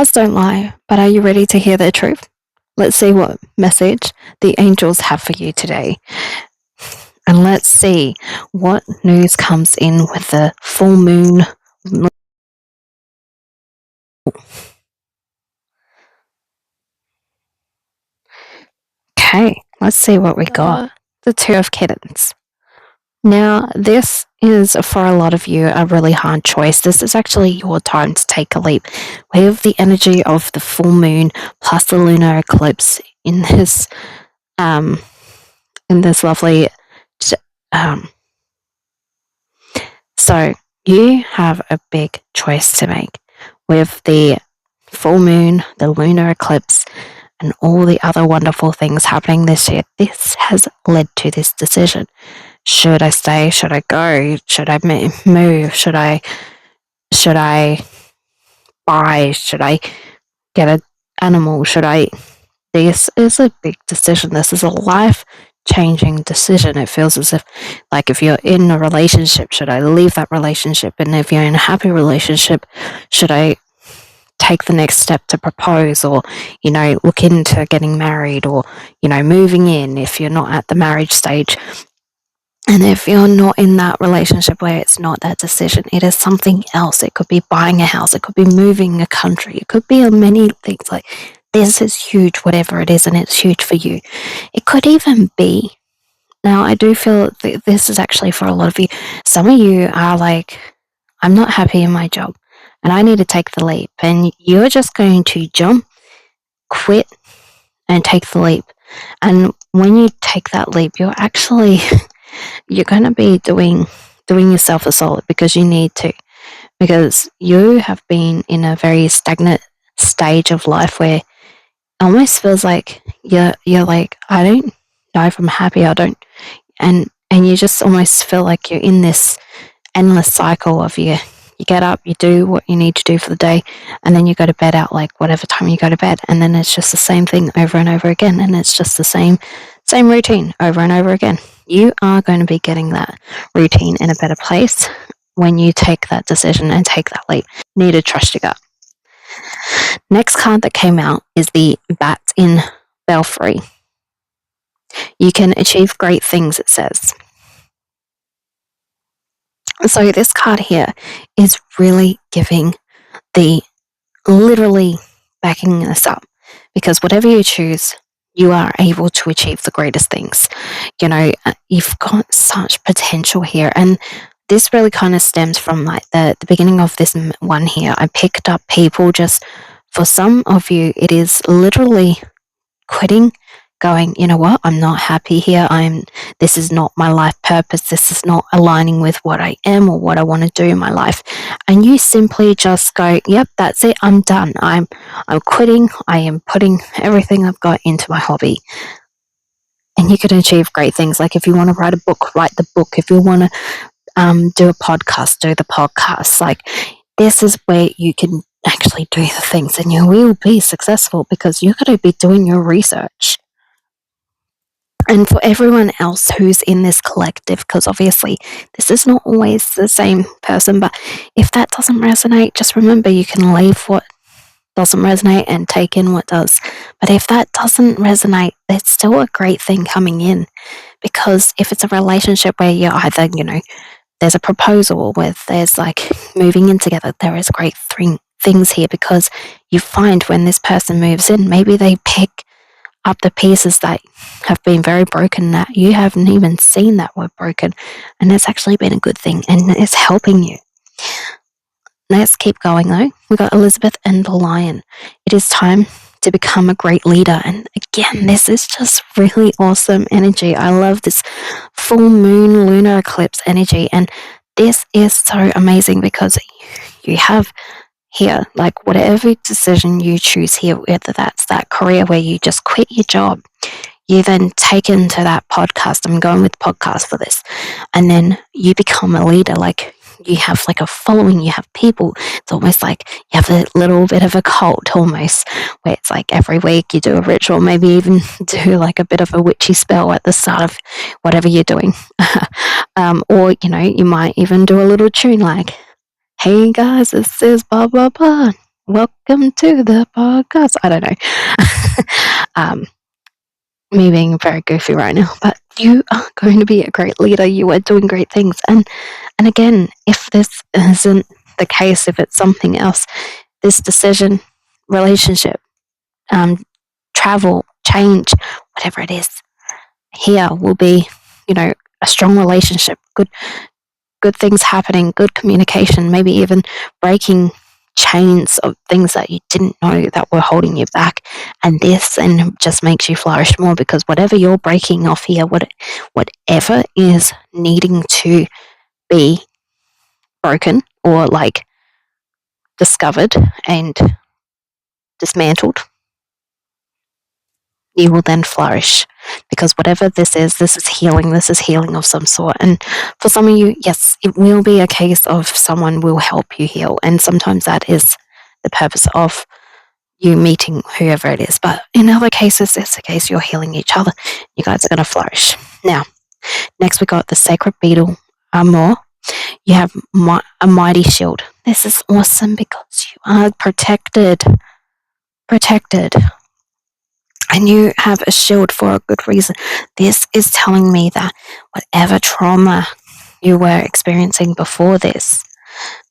Cards don't lie, but are you ready to hear the truth? Let's see what message the angels have for you today. And let's see what news comes in with the full moon. Okay, let's see what we got. The Two of Kittens. Now, this is for a lot of you a really hard choice. This is actually your time to take a leap. We have the energy of the full moon plus the lunar eclipse in this lovely so you have a big choice to make with the full moon, the lunar eclipse, and all the other wonderful things happening this year. This has led to this decision. Should I stay? Should I go? Should I move? Should I buy? Should I get an animal? This is a big decision. This is a life-changing decision. It feels as if, like, if you're in a relationship, should I leave that relationship? And if you're in a happy relationship, should I take the next step to propose, or look into getting married, or moving in if you're not at the marriage stage? And if you're not in that relationship where it's not that decision, it is something else. It could be buying a house, it could be moving a country, it could be many things. Like, this is huge, whatever it is, and it's huge for you. It could even be, now I do feel that this is actually for a lot of you. Some of you are like, I'm not happy in my job and I need to take the leap, and you're just going to jump, quit, and take the leap. And when you take that leap, you're actually you're going to be doing yourself a solid, because you need to, because you have been in a very stagnant stage of life where it almost feels like you're like, I don't know if I'm happy, I don't, and you just almost feel like you're in this endless cycle of you get up, you do what you need to do for the day, and then you go to bed at like whatever time you go to bed, and then it's just the same thing over and over again, and it's just the same routine over and over again. You are going to be getting that routine in a better place when you take that decision and take that leap. You need to trust your gut. Next card that came out is the Bat in Belfry. You can achieve great things, it says. So this card here is really giving literally backing this up, because whatever you choose, you are able to achieve the greatest things. You've got such potential here, and this really kind of stems from like the beginning of this one here. I picked up people, just for some of you, it is literally quitting, going, you know what, I'm not happy here. This is not my life purpose. This is not aligning with what I am or what I want to do in my life. And you simply just go, yep, that's it. I'm done. I'm quitting. I am putting everything I've got into my hobby. And you can achieve great things. Like, if you want to write a book, write the book. If you want to do a podcast, do the podcast. Like, this is where you can actually do the things, and you will be successful, because you're going to be doing your research. And for everyone else who's in this collective, because obviously this is not always the same person, but if that doesn't resonate, just remember you can leave what doesn't resonate and take in what does. But if that doesn't resonate, there's still a great thing coming in, because if it's a relationship where you're either, there's a proposal with, there's like moving in together, there is great things here, because you find when this person moves in, maybe they pick up the pieces that have been very broken that you haven't even seen that were broken, and it's actually been a good thing, and it's helping you. Let's keep going though. We got Elizabeth and the Lion. It is time to become a great leader. And again, this is just really awesome energy. I love this full moon lunar eclipse energy, and this is so amazing, because you have here, like, whatever decision you choose here, whether that's that career where you just quit your job, you then take into that podcast, I'm going with podcast for this, and then you become a leader. Like, you have like a following, you have people. It's almost like you have a little bit of a cult almost, where it's like every week you do a ritual, maybe even do like a bit of a witchy spell at the start of whatever you're doing. Or, you might even do a little tune like, hey guys, this is blah, blah, blah. welcome to the podcast. I don't know. Me being very goofy right now, but you are going to be a great leader. You are doing great things. And again, if this isn't the case, if it's something else, this decision, relationship, um, travel, change, whatever it is, here will be, a strong relationship, good things happening, good communication, maybe even breaking chains of things that you didn't know that were holding you back. And this then just makes you flourish more, because whatever you're breaking off here, whatever is needing to be broken or like discovered and dismantled, you will then flourish, because whatever this is healing of some sort. And for some of you, yes, it will be a case of someone will help you heal, and sometimes that is the purpose of you meeting whoever it is. But in other cases, it's the case you're healing each other. You guys are going to flourish. Now, next we got the sacred beetle Amor. You have a mighty shield. This is awesome because you are protected. And you have a shield for a good reason. This is telling me that whatever trauma you were experiencing before this,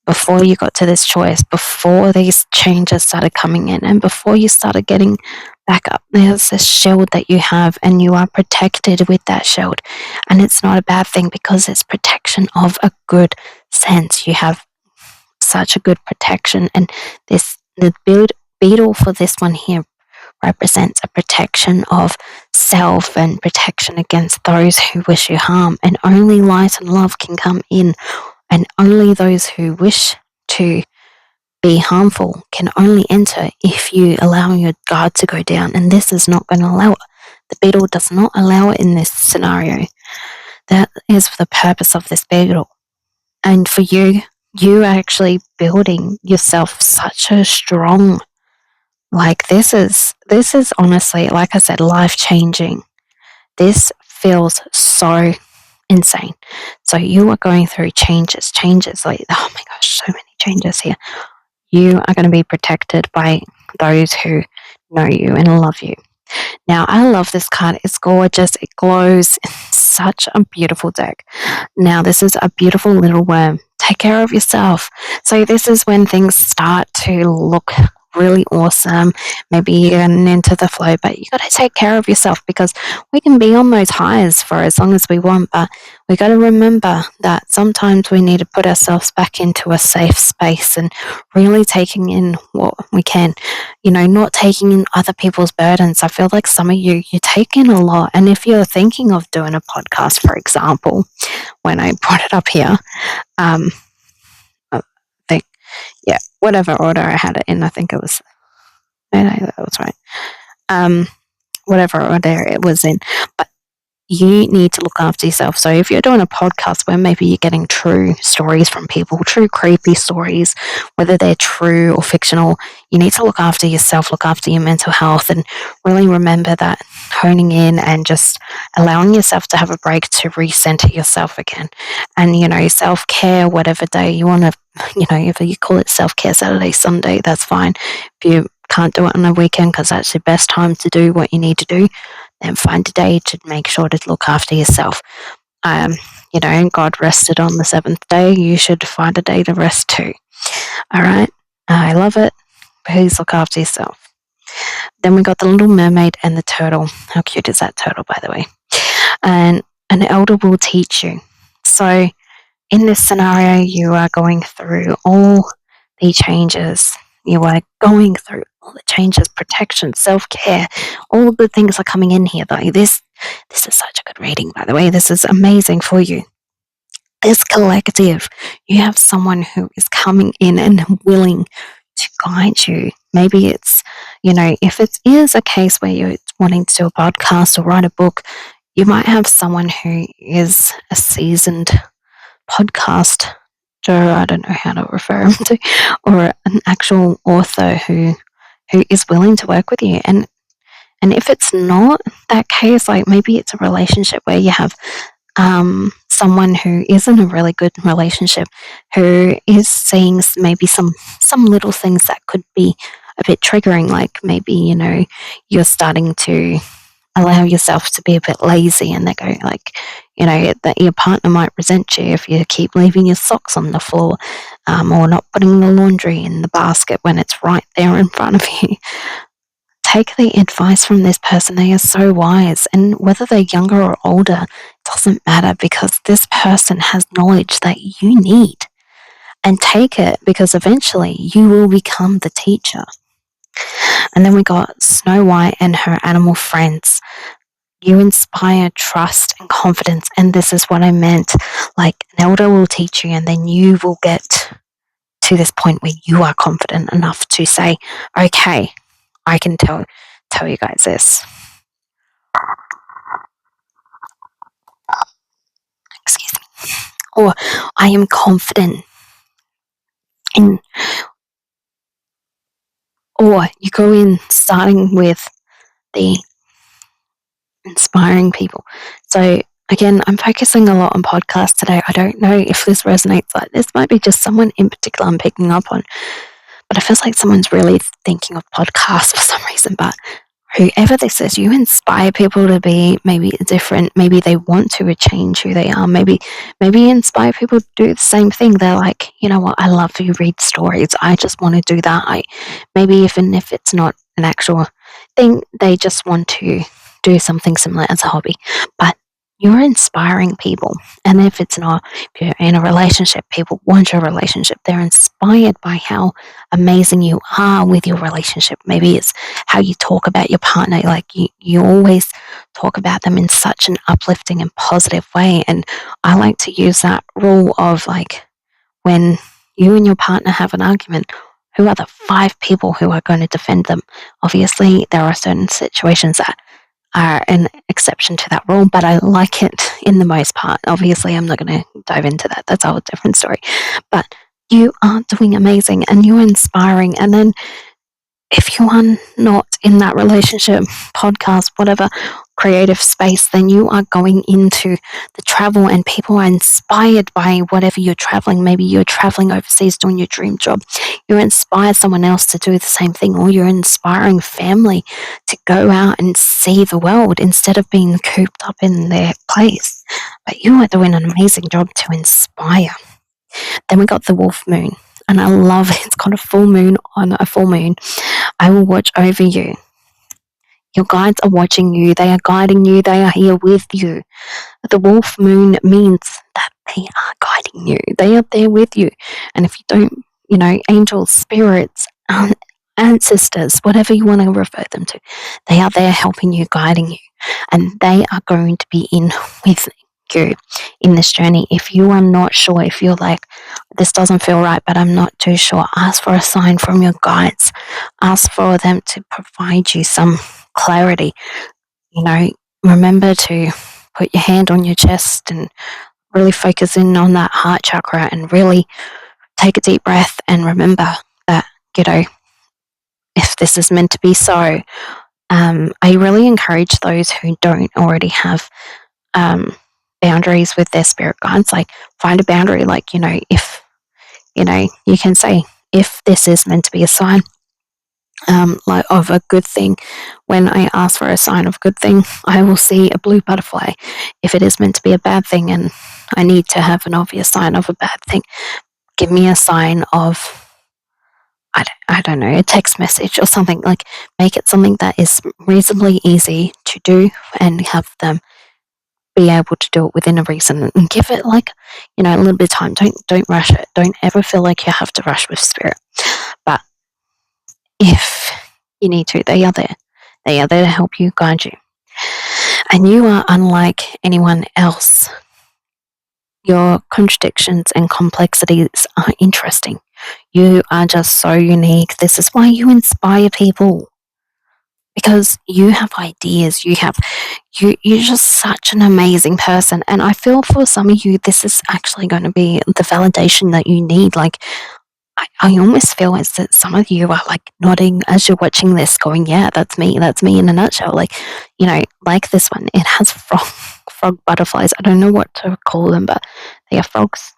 before you got to this choice, before these changes started coming in, and before you started getting back up, there's this shield that you have, and you are protected with that shield. And it's not a bad thing, because it's protection of a good sense. You have such a good protection, and the beetle for this one here represents a protection of self and protection against those who wish you harm. And only light and love can come in, and only those who wish to be harmful can only enter if you allow your guard to go down. And this is not going to allow it. The beetle does not allow it in this scenario. That is the purpose of this beetle. And for you are actually building yourself such a strong, like this is honestly, like I said, life-changing. This feels so insane. So you are going through changes, like, oh my gosh, so many changes here. You are going to be protected by those who know you and love you. Now, I love this card. It's gorgeous. It glows. It's such a beautiful deck. Now, this is a beautiful little worm. Take care of yourself. So this is when things start to look really awesome. Maybe you're getting into the flow, but you got to take care of yourself, because we can be on those highs for as long as we want, but we got to remember that sometimes we need to put ourselves back into a safe space and really taking in what we can, not taking in other people's burdens. I feel like some of you take in a lot. And if you're thinking of doing a podcast, for example, when I brought it up here, I think, yeah, whatever order I had it in, I think it was, that was right. Whatever order it was in, but you need to look after yourself. So if you're doing a podcast where maybe you're getting true stories from people, true creepy stories, whether they're true or fictional, you need to look after yourself, look after your mental health, and really remember that honing in and just allowing yourself to have a break to recenter yourself again. And, self-care, whatever day you want to, if you call it self-care Saturday, Sunday, that's fine. If you can't do it on a weekend because that's the best time to do what you need to do, then find a day to make sure to look after yourself. God rested on the seventh day. You should find a day to rest too. All right. I love it. Please look after yourself. Then we got the little mermaid and the turtle. How cute is that turtle, by the way? And an elder will teach you. So in this scenario, you are going through all the changes. You are going through all the changes, protection, self-care, all the good things are coming in here, though. This is such a good reading, by the way. This is amazing for you. This collective, you have someone who is coming in and willing to guide you. Maybe it's, if it is a case where you're wanting to do a podcast or write a book, you might have someone who is a seasoned podcaster, I don't know how to refer him to, or an actual author who is willing to work with you. And if it's not that case, like maybe it's a relationship where you have someone who is in a really good relationship, who is seeing maybe some little things that could be a bit triggering, like maybe you're starting to allow yourself to be a bit lazy, and they go like, that your partner might resent you if you keep leaving your socks on the floor, or not putting the laundry in the basket when it's right there in front of you. Take the advice from this person. They are so wise, and whether they're younger or older doesn't matter, because this person has knowledge that you need. And take it, because eventually you will become the teacher. And then we got Snow White and her animal friends. You inspire trust and confidence, and this is what I meant. Like, an elder will teach you, and then you will get to this point where you are confident enough to say, okay, I can tell you guys this. Excuse me. Or I am confident in, or you go in starting with the inspiring people. So again, I'm focusing a lot on podcasts today. I don't know if this resonates. Like, this might be just someone in particular I'm picking up on, but it feels like someone's really thinking of podcasts for some reason. But whoever this is, you inspire people to be maybe different. Maybe they want to change who they are. Maybe you inspire people to do the same thing. They're like, you know what, I love to read stories. I just want to do that. Maybe even if it's not an actual thing, they just want to do something similar as a hobby. But you're inspiring people. And if it's not, if you're in a relationship, people want your relationship. They're inspired by how amazing you are with your relationship. Maybe it's how you talk about your partner. Like, you always talk about them in such an uplifting and positive way. And I like to use that rule of, like, when you and your partner have an argument, who are the 5 people who are going to defend them? Obviously, there are certain situations that are an exception to that rule, but I like it in the most part. Obviously, I'm not going to dive into that. That's a whole different story. But you are doing amazing, and you're inspiring. And then if you are not in that relationship, podcast, whatever, creative space, then you are going into the travel, and people are inspired by whatever you're traveling. Maybe you're traveling overseas doing your dream job. You inspire someone else to do the same thing, or you're inspiring family to go out and see the world instead of being cooped up in their place. But you are doing an amazing job to inspire. Then we got the wolf moon. And I love it. It's got a full moon on a full moon. I will watch over you. Your guides are watching you. They are guiding you. They are here with you. The wolf moon means that they are guiding you. They are there with you. And if you don't, angels, spirits, ancestors, whatever you want to refer them to, they are there helping you, guiding you. And they are going to be in with you in this journey. If you are not sure, if you're like, this doesn't feel right, but I'm not too sure, ask for a sign from your guides. Ask for them to provide you some clarity. Remember to put your hand on your chest and really focus in on that heart chakra, and really take a deep breath and remember that, if this is meant to be so. I really encourage those who don't already have boundaries with their spirit guides, like, find a boundary. Like, if you can say, if this is meant to be a sign like of a good thing, when I ask for a sign of good thing, I will see a blue butterfly. If it is meant to be a bad thing and I need to have an obvious sign of a bad thing, give me a sign of, I don't know, a text message or something. Like, make it something that is reasonably easy to do, and have them be able to do it within a reason, and give it, like, a little bit of time. Don't rush it. Don't ever feel like you have to rush with spirit. But if you need to, they are there. They are there to help you, guide you. And you are unlike anyone else. Your contradictions and complexities are interesting. You are just so unique. This is why you inspire people. Because you have ideas, you're just such an amazing person. And I feel for some of you, this is actually going to be the validation that you need. Like, I almost feel as that some of you are like nodding as you're watching this, going, yeah, that's me in a nutshell. Like, like this one, it has frog butterflies. I don't know what to call them, but they are frogs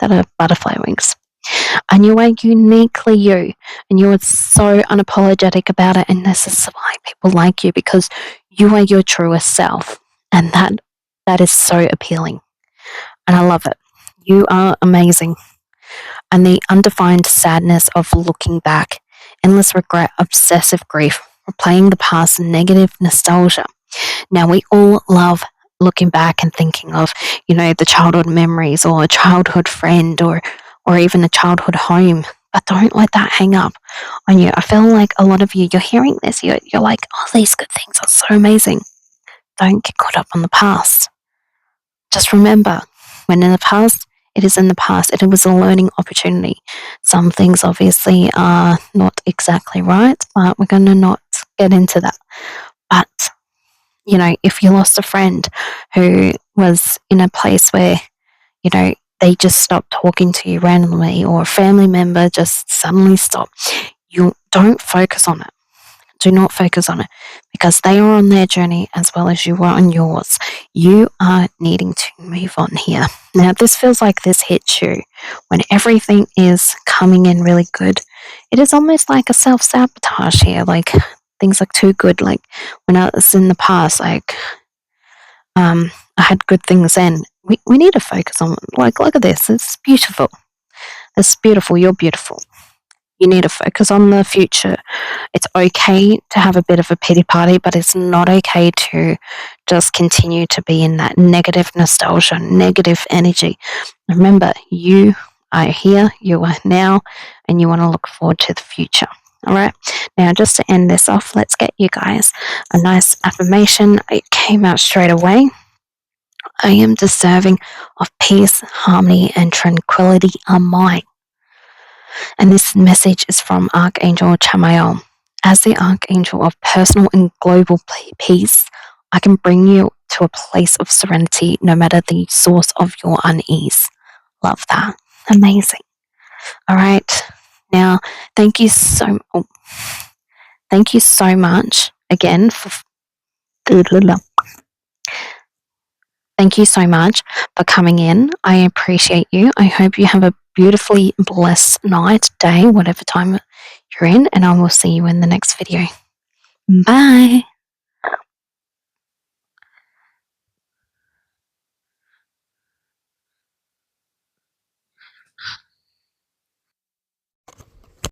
that are butterfly wings. And you are uniquely you, and you are so unapologetic about it. And this is why people like you, because you are your truest self, and that is so appealing. And I love it. You are amazing. And the undefined sadness of looking back, endless regret, obsessive grief, replaying the past, negative nostalgia. Now, we all love looking back and thinking of, the childhood memories or a childhood friend or even a childhood home. But don't let that hang up on you. I feel like a lot of you, you're hearing this, you're like, oh, these good things are so amazing. Don't get caught up on the past. Just remember, when in the past, it is in the past. It was a learning opportunity. Some things obviously are not exactly right, but we're going to not get into that. But, if you lost a friend who was in a place where, they just stopped talking to you randomly, or a family member just suddenly stopped, you don't focus on it. Do not focus on it, because they are on their journey as well as you are on yours. You are needing to move on here. Now, this feels like this hits you when everything is coming in really good. It is almost like a self-sabotage here, like things look too good. Like when I was in the past, like I had good things then. We need to focus on, like, look at this. It's beautiful. It's beautiful. You're beautiful. You need to focus on the future. It's okay to have a bit of a pity party, but it's not okay to just continue to be in that negative nostalgia, negative energy. Remember, you are here, you are now, and you want to look forward to the future. All right. Now, just to end this off, let's get you guys a nice affirmation. It came out straight away. I am deserving of peace, harmony, and tranquility are mine. And this message is from Archangel Chamuel. As the Archangel of personal and global peace, I can bring you to a place of serenity no matter the source of your unease. Love that. Amazing. All right. Now, thank you so much again Thank you so much for coming in. I appreciate you. I hope you have a beautifully blessed night, day, whatever time you're in, and I will see you in the next video. Bye.